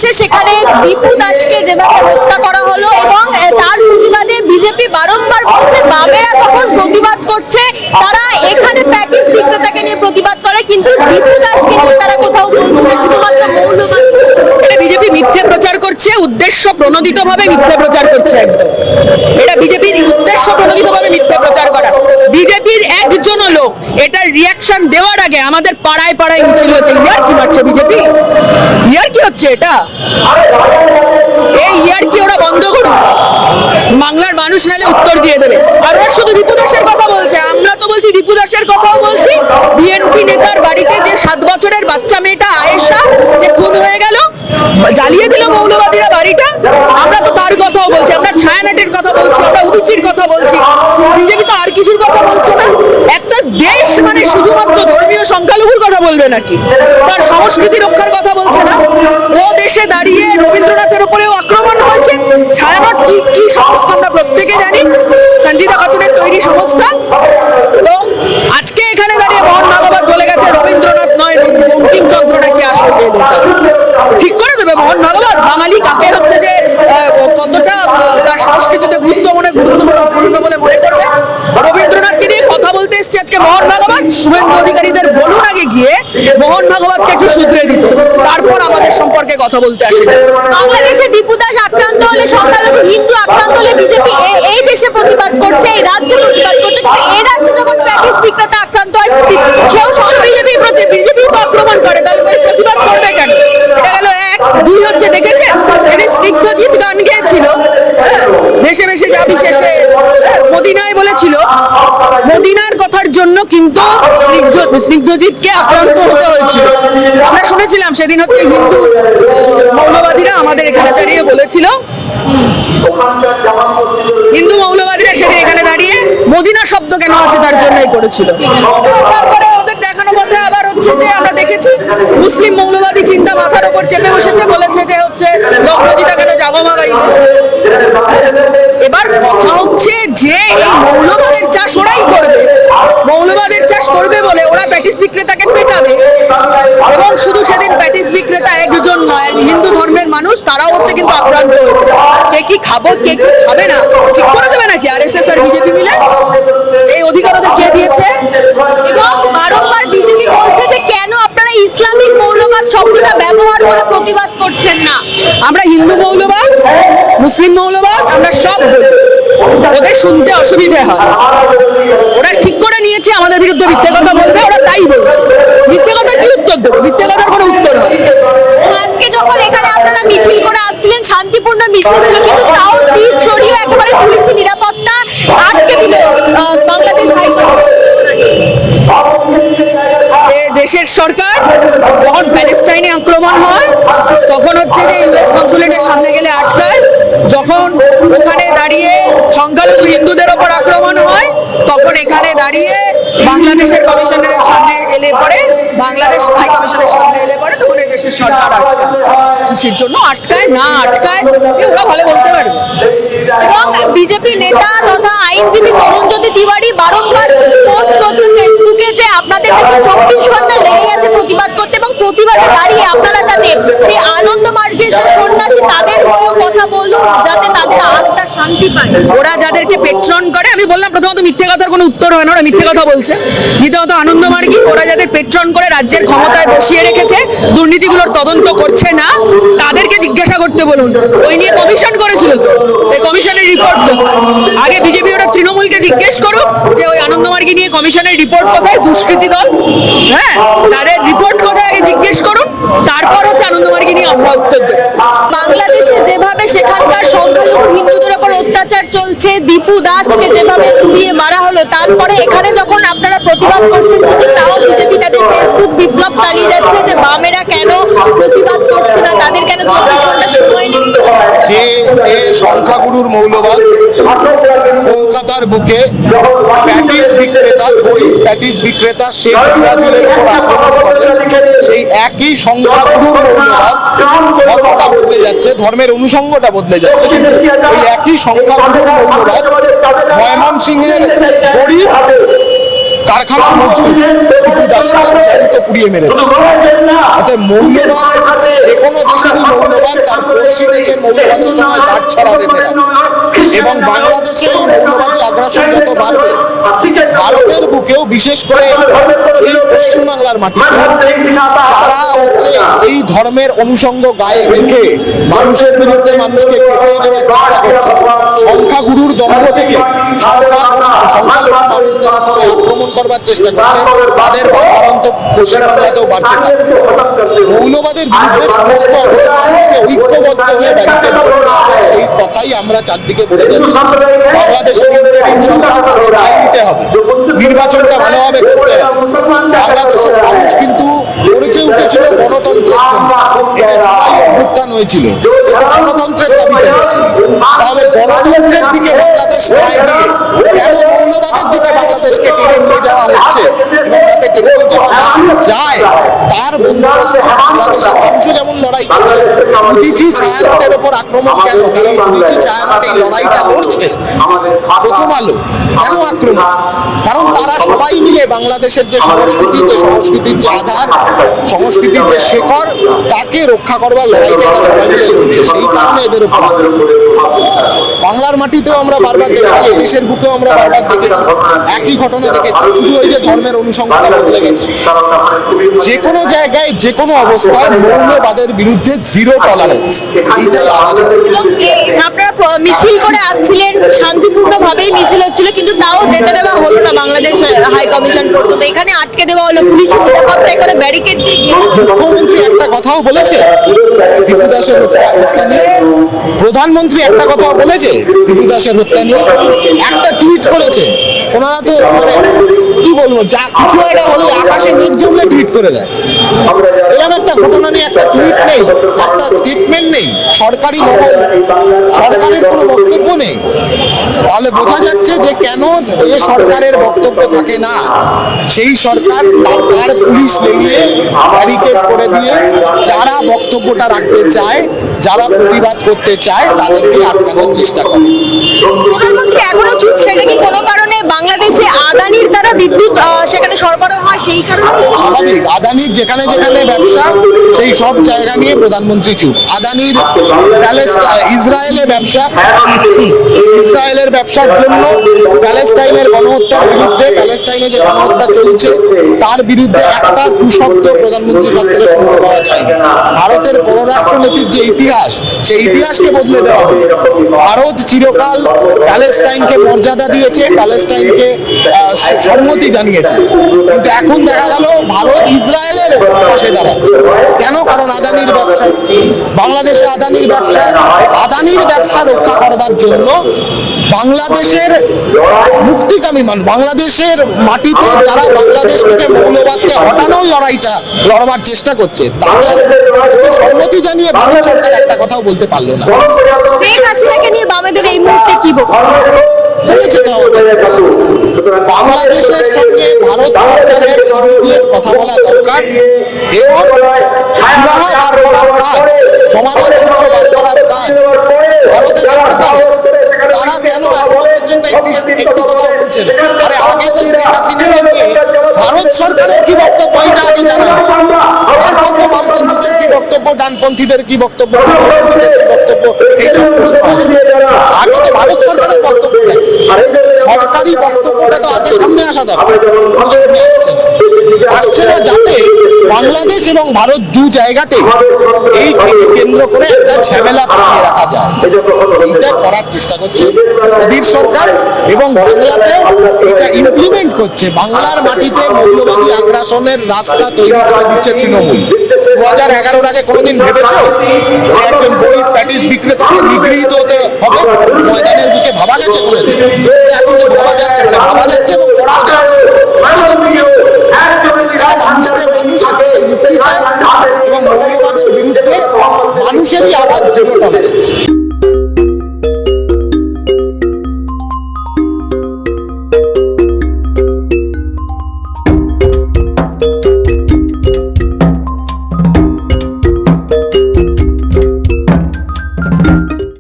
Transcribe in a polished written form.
বাংলাদেশে সেখানে দীপু দাসকে যেভাবে হত্যা করা হলো এবং তার প্রতিবাদে বিজেপি বারংবার বলছে বামেরা তখন প্রতিবাদ করছে, তারা এখানে প্যাটিস বিক্রেতাকে নিয়ে প্রতিবাদ করে, কিন্তু দীপু দাসকে নিয়ে তারা কোথাও বলছে না, শুধুমাত্র মৌলবাদ। এটা বিজেপি মিথ্যে প্রচার করছে, উদ্দেশ্য প্রণোদিতভাবে মিথ্যে প্রচার করছে। একদম এটা বিজেপির উদ্দেশ্য প্রণোদিতভাবে মিথ্যে প্রচার করা। বিজেপির একজনও লোক এটার রিয়াকশন দেওয়ার আগে আমাদের পাড়ায় পাড়ায় মিছিল হচ্ছে। ইয়ার কি মারছে বিজেপি? ইয়ার কি হচ্ছে এটা? এই ইয়ার কি ওরা বন্ধ করুন, বাংলার মানুষ নালে উত্তর দিয়ে দেবে। আর ওরা শুধু দীপু দাসের কথা বলছে, আমরা তো বলছি দীপু দাসের কথাও বলছি। বিএনপি নেতার বাড়িতে যে 7 বছরের বাচ্চা মেয়েটা আয়েশা যে খুন হয়ে গেল, জ্বালিয়ে দিল মৌলবাদীরা বাড়িটা, আমরা তো তার কথাও বলছি। আমরা ছায়ানটের কথা বলছি, আমরা উদুচির কথা বলছি। বিজেপি তো আর কিছুর কথা বলছে না। একটা দেশ মানে শুধুমাত্র ধর্মীয় সংখ্যালঘুর কথা বলবে নাকি? তার সংস্কৃতি রক্ষার কথা বলছে না। ও দেশে দাঁড়িয়ে রবীন্দ্রনাথের উপরেও আক্রমণ হয়েছে। ছায়ানট কি সংস্থা আমরা প্রত্যেকে জানি, সঞ্জিতা খাতুনের তৈরি সংস্থা। এবং আজকে এখানে দাঁড়িয়ে মোহন ভাগবত বলে গেছে রবীন্দ্রনাথ নয় বঙ্কিমচন্দ্র নাকি আসল নেতা। ঠিক করে দেবে মোহন ভাগবত বাঙালি কাকে হচ্ছে যে কতটা তার সংস্কৃতিতে গুরুত্বপূর্ণ বলে মনে করবে। রবীন্দ্রনাথকে নিয়ে কথা বলতে এসছে আজকে মোহন ভাগবত। শুভেন্দু অধিকারীদের বলুন আগে গিয়ে মোহন ভাগবতকে একটু শুধরে দিতে, তারপর আমাদের সম্পর্কে কথা বলতে আসে। বাংলাদেশে দীপু দাস আক্রান্ত হলে, সংখ্যালঘু হিন্দু আক্রান্ত হলে বিজেপি এই দেশে প্রতিবাদ করছে, এই রাজ্যে প্রতিবাদ করছে, কিন্তু এই রাজ্যে যখন প্যাটিস বিক্রেতা আক্রান্ত হয় সেও বিজেপি তো আক্রমণ করে, তাহলে প্রতিবাদ করবে কেন? এটা গেল এক। দুই হচ্ছে দেখেছেন যেদিন স্নিগ্ধজিৎ গান গেয়েছিল ভেসে ভেসে যাবি শেষে, মদিনায় বলেছিল, মদিনার কথার জন্য কিন্তু স্নিগ্ধজিৎকে আক্রান্ত হতে হয়েছিল। আমরা শুনেছিলাম সেদিন হচ্ছে হিন্দু মৌলবাদীরা আমাদের এখানে দাঁড়িয়ে বলেছিল, হিন্দু মৌলবাদীরা সেদিন এখানে দাঁড়িয়ে মদিনা শব্দ কেন আছে তার জন্যই করেছিল। তারপরে ওদের দেখানো পথে আবার হচ্ছে যে আমরা দেখেছি মুসলিম মৌলবাদী চিন্তা মাথার উপর চেপে বসেছে, বলেছে যে হচ্ছে লগ্নজিতা কেন জাগমা গাইবে। এবার কথা হচ্ছে যে এই মৌলবাদের চাষ ওরাই করবে, মৌলবাদের চাষ করবে বলে ওরা প্যাটিস বিক্রেতাকে পেটাবে। এবং শুধু সেদিন প্যাটিস বিক্রেতা একজন নয়, হিন্দু ধর্মের মানুষ তারাও হচ্ছে কিন্তু আক্রান্ত হয়েছে। কে কি খাবো কে কি খাবে না ঠিক করে দেবে নাকি আরএসএস আর বিজেপি মিলে? এই অধিকার ওদের কে দিয়েছে? এবং বারংবার বিজেপি বলছে যে কেন আপনারা ইসলামিক মৌলবাদ শব্দটা ব্যবহার করে প্রতিবাদ করছেন না। আমরা হিন্দু মৌলবাদ, মুসলিম মৌলবাদ আমরা সব বলি, ওদের শুনতে অসুবিধে হয়। ওরা ঠিক করে নিয়েছে আমাদের বিরুদ্ধে মিথ্যে কথা বলবে, ওরা তাই বলছে। মিথ্যে কথার কি উত্তর দেবো? মিথ্যে কথার কোনো উত্তর হয়। আজকে যখন এখানে আপনারা মিছিল করে আসছিলেন, শান্তিপূর্ণ মিছিল ছিল, কিন্তু তাও 30 ছড়িয়ে একেবারে পুলিশি নিরাপত্তা আটকে দিল বাংলাদেশ হাইকোর্ট। দেশের সরকার যখন প্যালেস্টাইনে আক্রমণ হয় তখন হচ্ছে যে ইউএস কনসুলেটের সামনে গেলে আটকায়, যখন ওখানে দাঁড়িয়ে সংখ্যালঘু হিন্দুদের ওপর আক্রমণ হয় তখন এখানে দাঁড়িয়ে বাংলাদেশের কমিশনের সামনে এলে পরে, বাংলাদেশ হাই কমিশনের সামনে এলে পরে তখন এই দেশের সরকার আটকায়। কিসের জন্য আটকায় না আটকায় ওরা ভালো বলতে পারবে। এবং বিজেপি নেতা তথা আইনজীবী তরুণজ্যোতি তিওয়ারি বারংবার পোস্ট করছে ফেসবুকে যে আপনাদের নাকি 24 ঘন্টা লেগে গেছে প্রতিবাদ করতে, এবং প্রতিবাদে দাঁড়িয়ে আপনারা যাতে সেই আনন্দ মার্গের সন্ন্যাসী তাদের হয়েও কথা বলুন, যাতে তাদের আত্মা শান্তি পায়। ওরা যাদেরকে পেট্রন করে, আমি বললাম প্রথমত মিথ্যে কথার কোনো উত্তর হয় না, ওরা মিথ্যে কথা বলছে। দ্বিতীয়ত আনন্দমার্গী, ওরা যাদের পেট্রন করে রাজ্যের ক্ষমতায় বসিয়ে রেখেছে, দুর্নীতিগুলোর তদন্ত করছে না, তাদেরকে জিজ্ঞাসা করতে বলুন। ওই নিয়ে কমিশন করেছিল তো, এই কমিশনের রিপোর্ট কোথায়? আগে বিজেপি ওরা তৃণমূলকে জিজ্ঞেস করুক যে ওই আনন্দমার্গী নিয়ে কমিশনের রিপোর্ট কোথায়, দুষ্কৃতী দল, হ্যাঁ তাদের রিপোর্ট কোথায় আগে জিজ্ঞেস করুন, তারপর হচ্ছে আনন্দমার্গী নিয়ে আমরা উত্তর দেব। বাংলাদেশে যেভাবে সেখানকার সংখ্যালঘু হিন্দুদের উপর অত্যাচার চলছে, দীপু দাসকে যেভাবে পুড়িয়ে মারা হলো, তারপরে এখানে যখন আপনারা প্রতিবাদ করছেন, কিন্তু তাও বিজেপি তাদের ফেসবুক বিপ্লব চালিয়ে যাচ্ছে যে বামেরা কেন প্রতিবাদ করছে না, তাদের কেন 24 ঘন্টা সময় নেই। যে সংখ্যাগুরুর মৌলবাদ কলকাতার বুকে প্যাটিস বিক্রেতা, গরিব প্যাটিস বিক্রেতা শেখ রিয়াজুলের উপর আক্রমণ করে, সেই একই সংখ্যাগুরুর মৌলবাদ ধর্মটা বদলে যাচ্ছে, ধর্মের অনুষঙ্গটা বদলে যাচ্ছে, কিন্তু এই একই সংখ্যাগুরুর মৌলবাদ ময়মনসিংহের গরিব কারখানার মজদুর দীপু দাসকে জ্যান্ত পুড়িয়ে মেরে দেয়। অর্থাৎ মৌলবাদ যে কোনো দেশেরই মৌলবাদ মৌলবাদ তার পড়শি দেশের মৌলবাদের সঙ্গে বাটছড়া বেঁধে রাখে এবং বাংলাদেশে এই মৌলবাদী আগ্রাসন যত বাড়বে, ভারতের বুকেও বিশেষ করে এই পশ্চিমবাংলার মাটিতে যারা হচ্ছে এই ধর্মের অনুষঙ্গ গায়ে রেখে মানুষের বিরুদ্ধে মানুষকে খেপিয়ে দেওয়ার চেষ্টা করছে, সংখ্যাগুরুর দম্ভ থেকে সংখ্যালঘু মানুষদের উপরে আক্রমণ করবার চেষ্টা করছে, তাদের বাড়ন্ত পশ্চিমবাংলাতেও বাড়তে থাকবে। মৌলবাদের বিরুদ্ধে সমস্ত অংশের মানুষকে ঐক্যবদ্ধ হয়ে ব্যারিকেড করতে হবে, সেই কথাই আমরা চারদিকে বলে যাচ্ছি। বাংলাদেশের ইন্টারিম সরকারকে রায় দিতে হবে, নির্বাচনটা ভালোভাবে করতে হবে। বাংলাদেশের মানুষ কিন্তু গড়ে উঠেছিল গণতন্ত্রের জন্য, এই যে জুলাই অভ্যুত্থান হয়েছিল এটা গণতন্ত্রের দাবিতে হয়েছিল। তাহলে গণতন্ত্রের দিকে বাংলাদেশ রায় দিয়ে কেন মৌলবাদের দিকে বাংলাদেশকে টেনে নিয়ে যাওয়া হচ্ছে এবং তাতে টেনে নিয়ে যাওয়া না যায় তার বন্দোবস্ত বাংলাদেশের মানুষও যেমন লড়াই করছে। উদিচি ছায়ানটের ওপর আক্রমণ কেন? কারণ উদিচি ছায়ানট এই লড়াইটা লড়ছে। প্রথম আলো কেন আক্রমণ? কারণ তারা সবাই মিলে বাংলাদেশের যে সংস্কৃতির যে আধার, সংস্কৃতির যে শেকড়, তাকে রক্ষা করবার লড়াইটা এরা সবাই মিলে লড়ছে। সেই কারণে এদের উপর বাংলার মাটিতেও আমরা বারবার দেখেছি, এদেশের বুকেও আমরা বারবার দেখেছি, একই ঘটনা দেখেছি। শুধু ওই যে ধর্মের অনুষঙ্গটা বদলে গেছে। যে কোনো জায়গায় যে কোনো অবস্থায় মৌলবাদের বিরুদ্ধে জিরো টলারেন্স, এইটাই আওয়াজ। আপনারা মিছিল করে আসছিলেন, শান্তিপূর্ণভাবেই মিছিল হচ্ছিল, কিন্তু তাও যেতে দেওয়া হলো না বাংলাদেশ হাই কমিশন পর্যন্ত। এখানে আটকে দেওয়া হলো, পুলিশের নিরাপত্তা এখানে ব্যারিকেড দিয়ে। মুখ্যমন্ত্রী একটা কথাও বলেছে দীপু দাসের হত্যা নিয়ে, প্রধানমন্ত্রী একটা কথাও বলেছে দীপু দাসের হত্যা নিয়ে, একটা টুইট করেছে। ওনারা তো মানে কি বলবো, যা কিছু একটা হলে আকাশে মেঘ জমলে টুইট করে দেয়। এরকম একটা ঘটনা নিয়ে একটা টুইট নেই, একটা স্টেটমেন্ট নেই, সরকারি মহল সরকারের কোনো বক্তব্য নেই। তাহলে বোঝা যাচ্ছে যে কেন যে সরকারের বক্তব্য থাকে না সেই সরকার তার পুলিশ লেলিয়ে ব্যারিকেড করে দিয়ে যারা বক্তব্যটা রাখতে চায়, যারা প্রতিবাদ করতে চায় তাদেরকে আটকানোর চেষ্টা করে। প্রধানমন্ত্রী এখনো চুপ, সেটা কি কোনো কারণে বাংলাদেশে আদানির দ্বারা বিদ্যুৎ সেখানে সরবরাহ হয় সেই কারণে? স্বাভাবিক, আদানির যেখানে যেখানে ব্যবসা সেই সব জায়গা নিয়ে প্রধানমন্ত্রী চুপ। আদানির ইসরায়েলের ব্যবসার জন্য প্যালেস্টাইনের গণহত্যার বিরুদ্ধে, প্যালেস্টাইনে যে গণহত্যা চলছে তার বিরুদ্ধে একটা শব্দ প্রধানমন্ত্রীর কাছ থেকে শুনতে পাওয়া যায়নি। ভারতের পররাষ্ট্রনীতির যে ইতিহাস, সেই ইতিহাসকে বদলে দেওয়া হবে। ভারত চিরকাল প্যালেস্টাইনকে মর্যাদা দিয়েছে, প্যালেস্টাইনকে সম্মতি জানিয়েছে, কিন্তু এখন দেখা গেল ভারত ইসরায়েলের পাশে দাঁড়াচ্ছে। কেন? কারণ আদানির ব্যবসা, বাংলাদেশে আদানির ব্যবসা, আদানির ব্যবসা রক্ষা করবার জন্য বাংলাদেশের মুক্তিকামী মানুষ, বাংলাদেশের মাটিতে যারা বাংলাদেশ থেকে মৌলবাদকে হটানোর লড়াইটা লড়বার চেষ্টা করছে, তাদের সম্মতি জানিয়ে ভারত সরকার একটা কথাও বলতে পারলো না। শেখ হাসিনাকে নিয়ে বামেদের এই মুহূর্তে কি বলেছে তো বাংলাদেশের সঙ্গে ভারত সরকারের ইমিডিয়েট কথা বলা দরকার এবং সুরাহা বার করার কাজ, সমাধান সূত্র বার করার কাজ ভারতের সরকারের। তারা কেন এখনো পর্যন্ত একটি কথাও বলছে না? আরে আগে তো শেখ হাসিনাকে নিয়ে ভারত সরকারের কি বক্তব্য এটা আগে জানা উচিত। তারপর তো বামপন্থীদের কি বক্তব্য, ডানপন্থীদের কি বক্তব্য, মধ্যপন্থীদের কি বক্তব্য, এইসব প্রশ্ন আসবে। আগে তো ভারত সরকারের বক্তব্যটা, সরকারি বক্তব্যটা তো আগে সামনে আসা দরকার, সামনে আসছে না, যাতে বাংলাদেশ এবং ভারত দু জায়গাতে এই কেন্দ্র করে একটা ঝামেলা পাকিয়ে রাখা যায়। এইটা করার চেষ্টা করছে মোদীর সরকার এবং বাংলাতেও এটা ইমপ্লিমেন্ট করছে। বাংলার মাটিতে মৌলবাদী আগ্রাসনের রাস্তা তৈরি করে দিচ্ছে তৃণমূল। 2011-র আগে কোনোদিন ভেবেছো যে একজন গরিব প্যাটিস বিক্রেতাকে নিগৃহীত হতে হবে? ময়দানের বুকে ভাবা গেছে কোনোদিন? এখন তো ভাবা যাচ্ছে, মানে ভাবা যাচ্ছে এবং করাও যাচ্ছে। মানুষের থেকে মুক্তি চায় এবং মৌলবাদের বিরুদ্ধে মানুষেরই আওয়াজ জিরো টলারেন্স।